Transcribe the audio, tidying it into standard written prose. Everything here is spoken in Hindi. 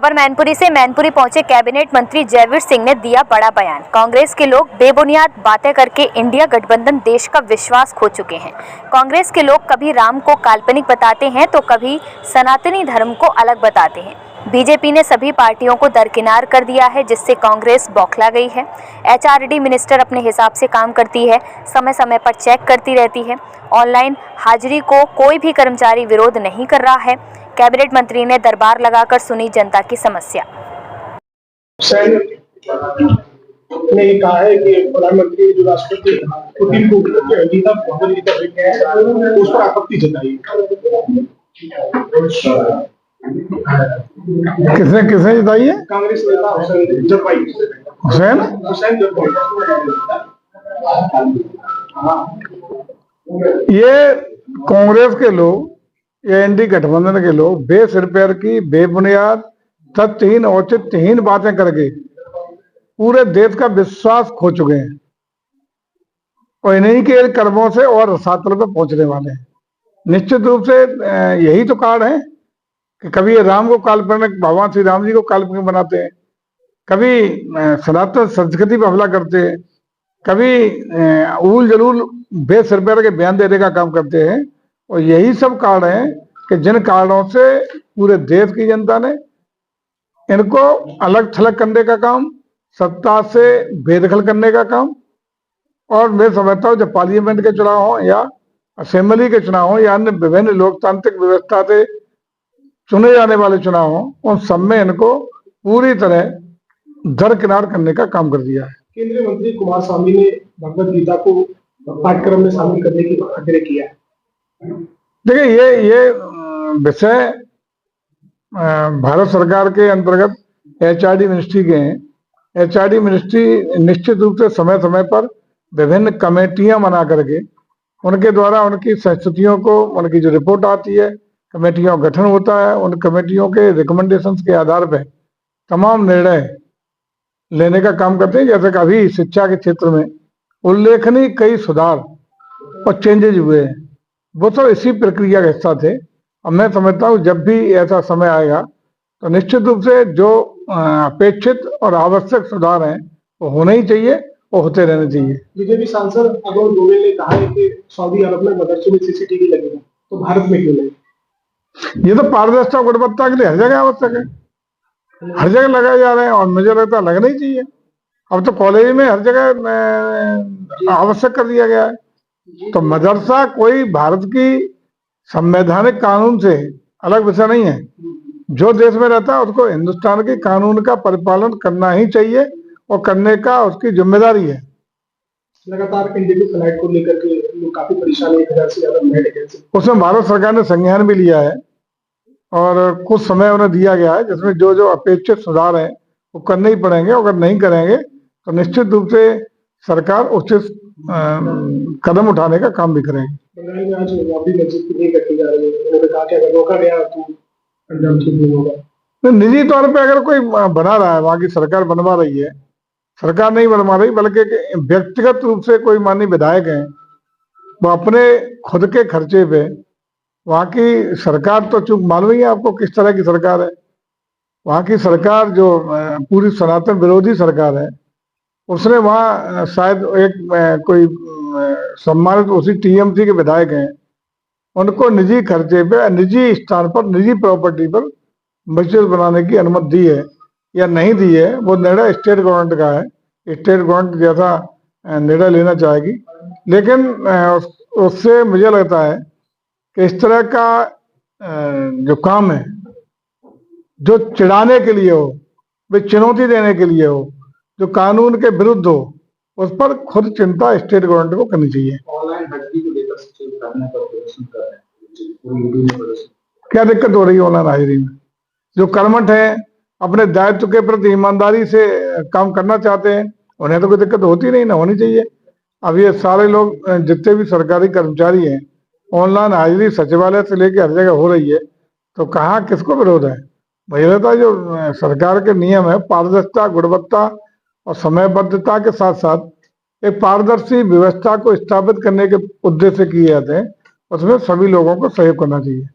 खबर मैनपुरी से। मैनपुरी पहुंचे कैबिनेट मंत्री जयवीर सिंह ने दिया बड़ा बयान। कांग्रेस के लोग बेबुनियाद बातें करके इंडिया गठबंधन देश का विश्वास खो चुके हैं। कांग्रेस के लोग कभी राम को काल्पनिक बताते हैं तो कभी सनातनी धर्म को अलग बताते हैं। बीजेपी ने सभी पार्टियों को दरकिनार कर दिया है, जिससे कांग्रेस बौखला गई है। एचआरडी मिनिस्टर अपने हिसाब से काम करती है, समय समय पर चेक करती रहती है। ऑनलाइन हाजिरी को कोई भी कर्मचारी विरोध नहीं कर रहा है। कैबिनेट मंत्री ने दरबार लगाकर सुनी जनता की समस्या। ने कहा है कि प्रधानमंत्री जो राष्ट्रपति पुतिन को गीता उस पर आपत्ति जताई। किसने जताई है? कांग्रेस नेता हुसैन जरपाई। ये कांग्रेस के लोग, ये एनडी गठबंधन के लोग बेसिर पैर की बेबुनियाद तथ्यहीन औचित्यहीन बातें करके पूरे देश का विश्वास खो चुके हैं और इन्हीं के कर्मों से और रसातल पे पहुंचने वाले हैं। निश्चित रूप से यही तो कारण है कि कभी ये राम को काल्पनिक, भगवान श्री राम जी को काल्पनिक बनाते हैं, कभी सनातन संस्कृति पर हमला करते हैं, कभी उल जलूल बेसिर पैर के बयान देने का काम करते हैं। और यही सब कारण है कि जिन कारणों से पूरे देश की जनता ने इनको अलग थलग करने का काम, सत्ता से बेदखल करने का काम, और मैं समझता हूँ जब पार्लियामेंट के चुनाव हो या असेंबली के चुनाव हो या अन्य विभिन्न लोकतांत्रिक व्यवस्था से चुने जाने वाले चुनाव हो, उन सब में इनको पूरी तरह दरकिनार करने का काम कर दिया है। केंद्रीय मंत्री कुमारस्वामी ने भगवत गीता को पाठ्यक्रम में शामिल करने की आग्रह किया है। देखिए, ये विषय भारत सरकार के अंतर्गत एचआरडी मिनिस्ट्री के हैं। एचआरडी मिनिस्ट्री निश्चित रूप से समय समय पर विभिन्न कमेटियां बना करके उनके द्वारा उनकी संस्तुतियों को, उनकी जो रिपोर्ट आती है, कमेटियों का गठन होता है, उन कमेटियों के रिकमेंडेशंस के आधार पर तमाम निर्णय लेने का काम करते हैं। जैसे कि अभी शिक्षा के क्षेत्र में उल्लेखनीय कई सुधार और चेंजेज हुए हैं, वो सब इसी प्रक्रिया का हिस्सा थे। अब मैं समझता हूँ जब भी ऐसा समय आएगा तो निश्चित रूप से जो अपेक्षित और आवश्यक सुधार हैं वो होने ही चाहिए और होते रहने चाहिए। बीजेपी सांसद अरुण गोविल ने कहा है कि सऊदी अरब में मदरसों में सीसीटीवी लगेगा, तो भारत में क्यों नहीं? ये तो पारदर्शिता और गुणवत्ता के लिए हर जगह आवश्यक है, हर जगह लगाए जा रहे हैं और मुझे लगता है लगना ही चाहिए। अब तो कॉलेज में हर जगह आवश्यक कर दिया गया है। तो मदरसा कोई भारत की संवैधानिक कानून से अलग विषय नहीं है। जो देश में रहता है उसको हिंदुस्तान के कानून का परिपालन करना ही चाहिए और करने का उसकी जिम्मेदारी है। लगातार इंडिगो फ्लाइट को लेकर के लोग काफी परेशान है, 1000 से ज्यादा फ्लाइट कैंसिल। उसमें भारत सरकार ने संज्ञान भी लिया है और कुछ समय उन्हें दिया गया है जिसमें जो जो अपेक्षित सुधार हैं वो करने ही पड़ेंगे। अगर नहीं करेंगे तो निश्चित रूप से सरकार उचित कदम उठाने का काम भी करेगी। बंगाल में आज बाबरी मस्जिद की नहीं कटी जा रही है, उन्होंने कहा कि अगर रोका गया तो अंजाम ठीक नहीं होगा। निजी तौर पे अगर कोई बना रहा है, वहां की सरकार बनवा रही है, सरकार नहीं बनवा रही बल्कि व्यक्तिगत रूप से कोई माननीय विधायक हैं, वो अपने खुद के खर्चे पे, वहां की सरकार तो चूंकि मालूम ही है आपको किस तरह की सरकार है। वहां की सरकार जो पूरी सनातन विरोधी सरकार है, उसने वहां शायद एक कोई सम्मानित उसी टीएमसी के विधायक हैं, उनको निजी खर्चे पे, निजी स्थान पर, निजी प्रॉपर्टी पर मस्जिद बनाने की अनुमति दी है या नहीं दी है, वो निर्णय स्टेट गवर्नमेंट का है। स्टेट गवर्नमेंट जैसा निर्णय लेना चाहेगी, लेकिन उससे मुझे लगता है कि इस तरह का जो काम है जो चिढ़ाने के लिए हो, वे चुनौती देने के लिए हो, जो कानून के विरुद्ध हो, उस पर खुद चिंता स्टेट गवर्नमेंट को करनी चाहिए। ऑनलाइन हाजिरी को लेकर प्रदर्शन कर रहे हैं, क्या दिक्कत हो रही है ऑनलाइन हाजिरी में? जो कर्मठ है, अपने दायित्व के प्रति ईमानदारी से काम करना चाहते हैं, उन्हें तो कोई दिक्कत होती नहीं, ना होनी चाहिए। अब ये सारे लोग जितने भी सरकारी कर्मचारी हैं, ऑनलाइन हाजिरी सचिवालय से लेकर हर जगह हो रही है, तो कहाँ किसको विरोध है? मुझे लगता है जो सरकार के नियम है, पारदर्शिता, गुणवत्ता और समयबद्धता के साथ साथ एक पारदर्शी व्यवस्था को स्थापित करने के उद्देश्य से किए जाते हैं, उसमें सभी लोगों को सहयोग करना चाहिए।